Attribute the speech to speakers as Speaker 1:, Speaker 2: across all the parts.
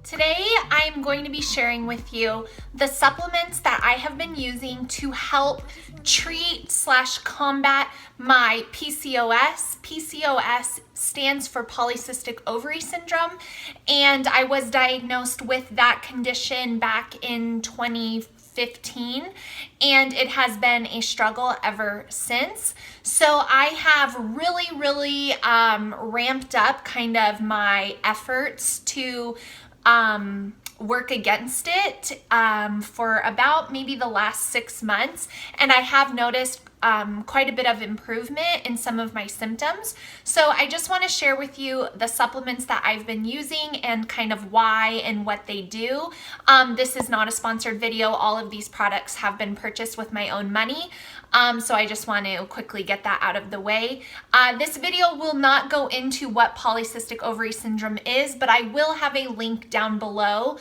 Speaker 1: Today, I'm going to be sharing with you the supplements that I have been using to help treat/combat my PCOS. PCOS stands for polycystic ovary syndrome, and I was diagnosed with that condition back in 2015, and it has been a struggle ever since. So I have really ramped up kind of my efforts to work against it for about maybe the last 6 months, and I have noticed quite a bit of improvement in some of my symptoms. So I just want to share with you the supplements that I've been using and kind of why and what they do. This is not a sponsored video. All of these products have been purchased with my own money. So I just want to quickly get that out of the way. This video will not go into what polycystic ovary syndrome is, but I will have a link down below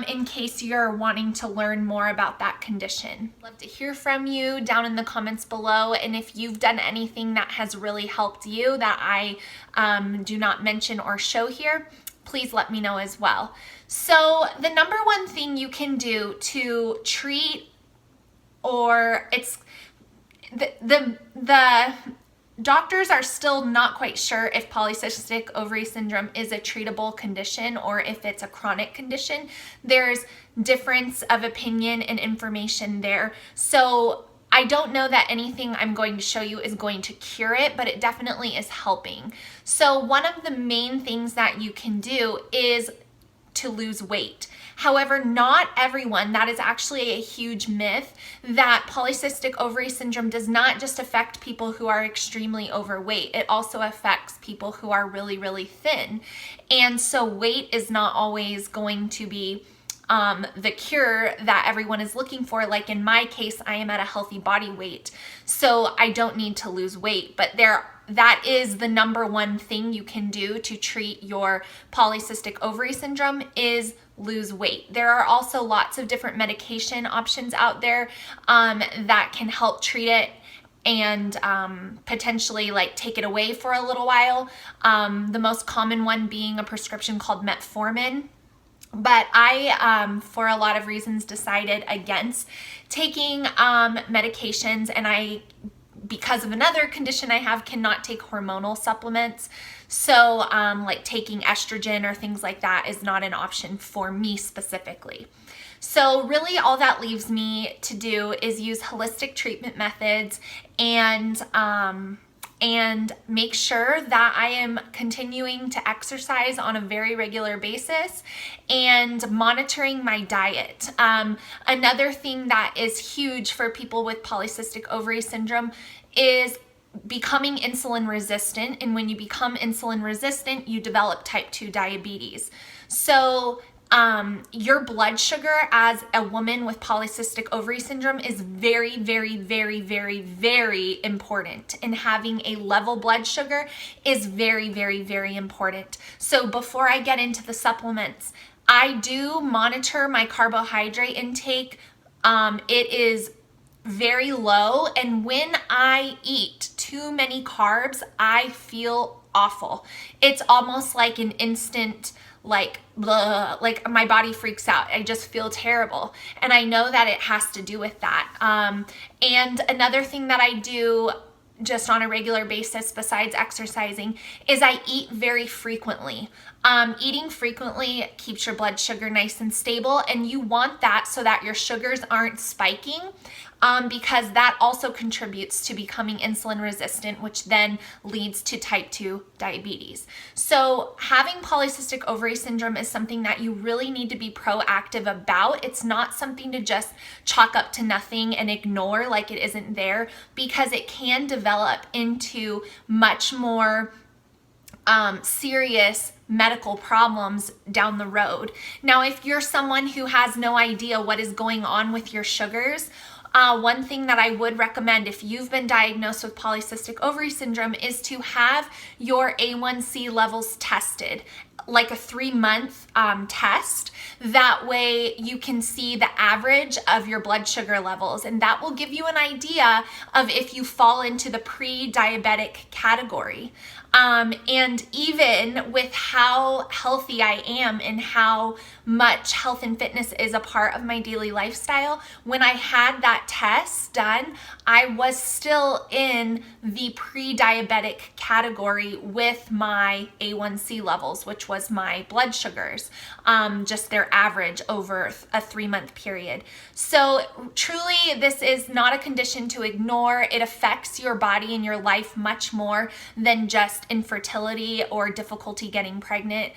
Speaker 1: in case you're wanting to learn more about that condition. I'd love to hear from you down in the comments below, and if you've done anything that has really helped you that I do not mention or show here, please let me know as well. So the number one thing you can do to treat, or it's the doctors are still not quite sure if polycystic ovary syndrome is a treatable condition or if it's a chronic condition. There's difference of opinion and information there. So I don't know that anything I'm going to show you is going to cure it, but it definitely is helping. So one of the main things that you can do is to lose weight. However, not everyone, that is actually a huge myth, that polycystic ovary syndrome does not just affect people who are extremely overweight. It also affects people who are really thin. And so weight is not always going to be the cure that everyone is looking for. Like in my case, I am at a healthy body weight, so I don't need to lose weight, but that is the number one thing you can do to treat your polycystic ovary syndrome is lose weight. There are also lots of different medication options out there that can help treat it and potentially like take it away for a little while. The most common one being a prescription called metformin. But I, for a lot of reasons, decided against taking medications, and because of another condition I have, cannot take hormonal supplements. So like taking estrogen or things like that is not an option for me specifically. So really all that leaves me to do is use holistic treatment methods and make sure that I am continuing to exercise on a very regular basis and monitoring my diet. Another thing that is huge for people with polycystic ovary syndrome is becoming insulin resistant. And when you become insulin resistant, you develop type 2 diabetes. So your blood sugar as a woman with polycystic ovary syndrome is very important, and having a level blood sugar is very important. So before I get into the supplements, I do monitor my carbohydrate intake. It is very low, and when I eat too many carbs, I feel awful. It's almost like an instant like my body freaks out. I just feel terrible, and I know that it has to do with that. And another thing that I do just on a regular basis besides exercising is I eat very frequently. Eating frequently keeps your blood sugar nice and stable, and you want that so that your sugars aren't spiking, because that also contributes to becoming insulin resistant, which then leads to type 2 diabetes. So having polycystic ovary syndrome is something that you really need to be proactive about. It's not something to just chalk up to nothing and ignore like it isn't there, because it can develop into much more serious medical problems down the road. Now, if you're someone who has no idea what is going on with your sugars, one thing that I would recommend if you've been diagnosed with polycystic ovary syndrome is to have your A1C levels tested, like a 3-month test. That way you can see the average of your blood sugar levels, and that will give you an idea of if you fall into the pre-diabetic category. And even with how healthy I am and how much health and fitness is a part of my daily lifestyle, when I had that test done, I was still in the pre-diabetic category with my A1C levels, which was my blood sugars, just their average over a 3-month period. So truly, this is not a condition to ignore. It affects your body and your life much more than just infertility or difficulty getting pregnant.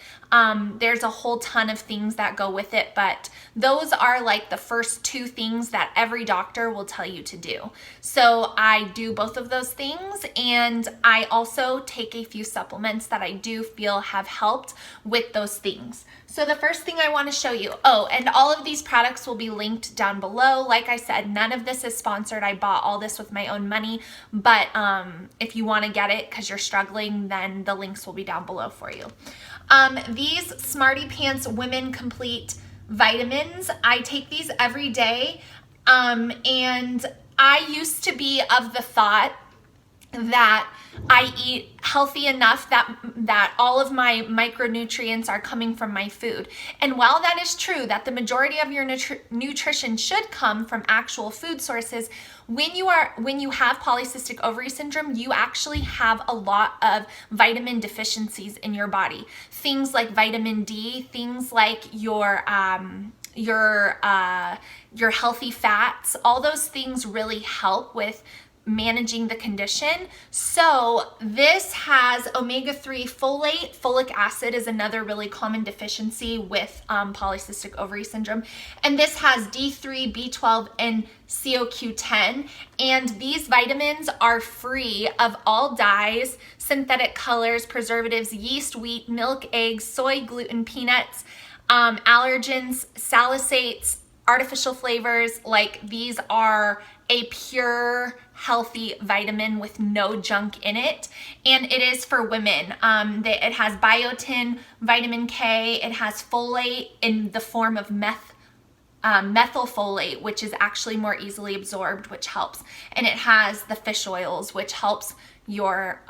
Speaker 1: There's a whole ton of things that go with it, but those are like the first 2 things that every doctor will tell you to do. So I do both of those things, and I also take a few supplements that I do feel have helped with those things. So the first thing I want to show you, and all of these products will be linked down below. Like I said, none of this is sponsored. I bought all this with my own money, but if you want to get it because you're struggling, then the links will be down below for you. These Smartypants Women Complete vitamins, I take these every day, and I used to be of the thought that I eat healthy enough that all of my micronutrients are coming from my food. And while that is true, that the majority of your nutrition should come from actual food sources, when you have polycystic ovary syndrome, you actually have a lot of vitamin deficiencies in your body. Things like vitamin D, things like your healthy fats, all those things really help with managing the condition. So this has omega-3 folate. Folic acid is another really common deficiency with polycystic ovary syndrome. And this has D3, B12, and CoQ10. And these vitamins are free of all dyes, synthetic colors, preservatives, yeast, wheat, milk, eggs, soy, gluten, peanuts, allergens, salicylates, artificial flavors. Like, these are a pure healthy vitamin with no junk in it, and it is for women. It has biotin, vitamin K, it has folate in the form of methylfolate, which is actually more easily absorbed, which helps, and it has the fish oils, which helps your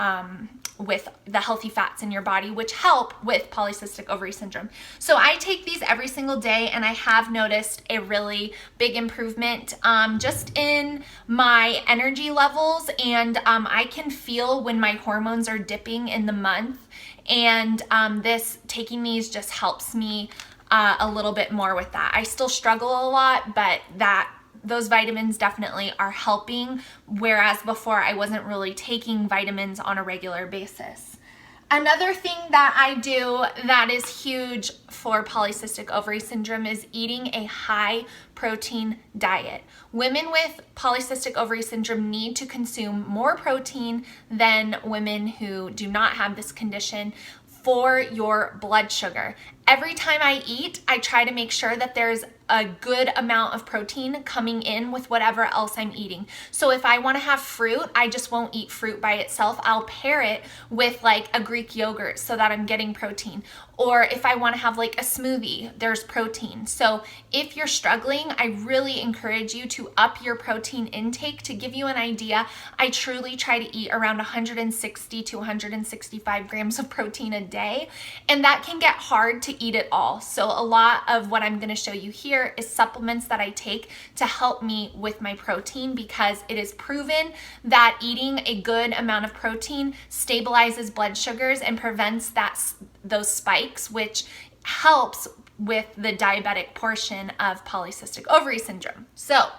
Speaker 1: with the healthy fats in your body, which help with polycystic ovary syndrome. So I take these every single day, and I have noticed a really big improvement just in my energy levels, and I can feel when my hormones are dipping in the month, and taking these just helps me a little bit more with that. I still struggle a lot, but those vitamins definitely are helping, whereas before I wasn't really taking vitamins on a regular basis. Another thing that I do that is huge for polycystic ovary syndrome is eating a high protein diet. Women with polycystic ovary syndrome need to consume more protein than women who do not have this condition for your blood sugar. Every time I eat, I try to make sure that there's a good amount of protein coming in with whatever else I'm eating. So if I want to have fruit, I just won't eat fruit by itself. I'll pair it with like a Greek yogurt so that I'm getting protein. Or if I want to have like a smoothie, there's protein. So if you're struggling, I really encourage you to up your protein intake. To give you an idea, I truly try to eat around 160 to 165 grams of protein a day, and that can get hard to eat it all. So a lot of what I'm going to show you here is supplements that I take to help me with my protein, because it is proven that eating a good amount of protein stabilizes blood sugars and prevents those spikes, which helps with the diabetic portion of polycystic ovary syndrome. So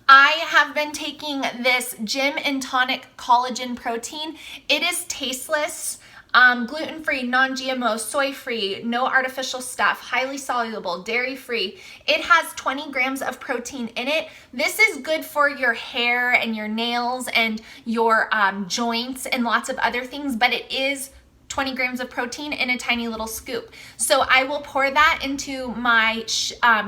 Speaker 1: I have been taking this Gym and Tonic Collagen protein. It is tasteless, gluten-free, non-GMO, soy-free, no artificial stuff, highly soluble, dairy-free. It has 20 grams of protein in it. This is good for your hair and your nails and your joints and lots of other things, but it is 20 grams of protein in a tiny little scoop. So I will pour that into my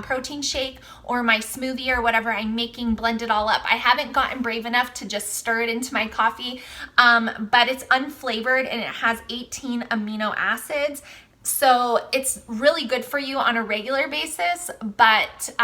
Speaker 1: protein shake or my smoothie or whatever I'm making, blend it all up. I haven't gotten brave enough to just stir it into my coffee, but it's unflavored and it has 18 amino acids. So it's really good for you on a regular basis, but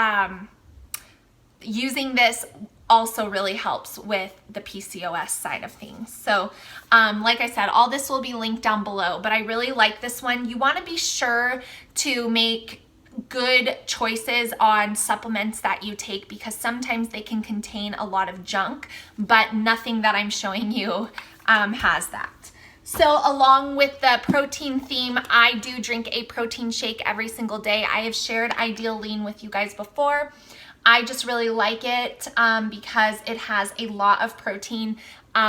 Speaker 1: using this also really helps with the PCOS side of things. So like I said, all this will be linked down below, but I really like this one. You want to be sure to make good choices on supplements that you take, because sometimes they can contain a lot of junk, but nothing that I'm showing you has that. So along with the protein theme, I do drink a protein shake every single day. I have shared Ideal Lean with you guys before. I just really like it because it has a lot of protein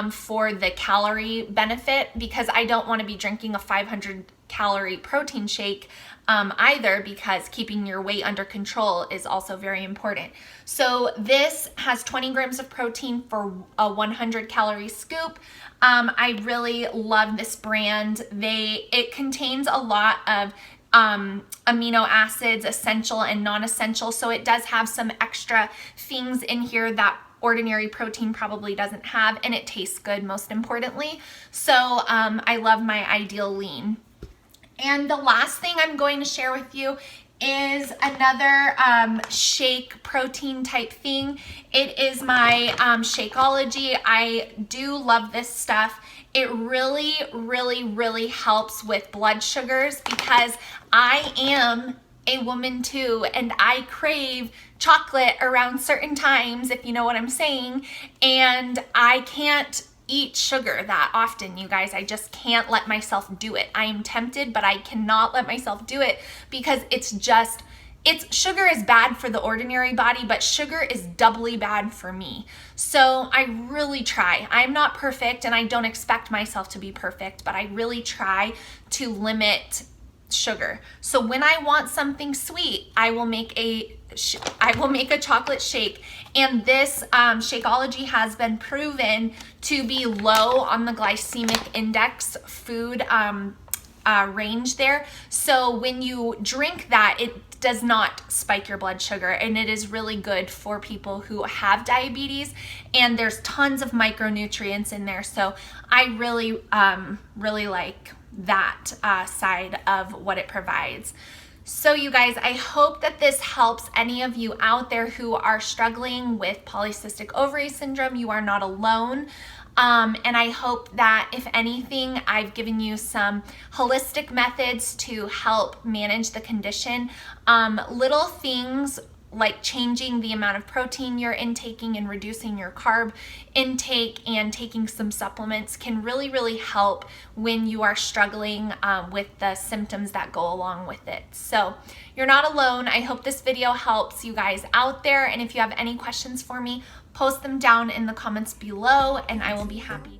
Speaker 1: for the calorie benefit, because I don't want to be drinking a 500 calorie protein shake either, because keeping your weight under control is also very important. So this has 20 grams of protein for a 100 calorie scoop. I really love this brand. It contains a lot of amino acids, essential and non-essential. So it does have some extra things in here that ordinary protein probably doesn't have, and it tastes good, most importantly. So I love my Ideal Lean. And the last thing I'm going to share with you is another shake protein type thing. It is my Shakeology. I do love this stuff. It really, really, really helps with blood sugars, because I am a woman too, and I crave chocolate around certain times, if you know what I'm saying, and I can't eat sugar that often, you guys. I just can't let myself do it. I am tempted, but I cannot let myself do it, because sugar is bad for the ordinary body, but sugar is doubly bad for me. So I really try. I'm not perfect, and I don't expect myself to be perfect, but I really try to limit sugar. So when I want something sweet, I will make a chocolate shake, and this Shakeology has been proven to be low on the glycemic index food range there. So when you drink that, it does not spike your blood sugar, and it is really good for people who have diabetes, and there's tons of micronutrients in there. So I really, really like that side of what it provides. So you guys, I hope that this helps any of you out there who are struggling with polycystic ovary syndrome. You are not alone. And I hope that if anything, I've given you some holistic methods to help manage the condition. Little things like changing the amount of protein you're intaking and reducing your carb intake and taking some supplements can really, really help when you are struggling with the symptoms that go along with it. So you're not alone. I hope this video helps you guys out there. And if you have any questions for me, post them down in the comments below, and I will be happy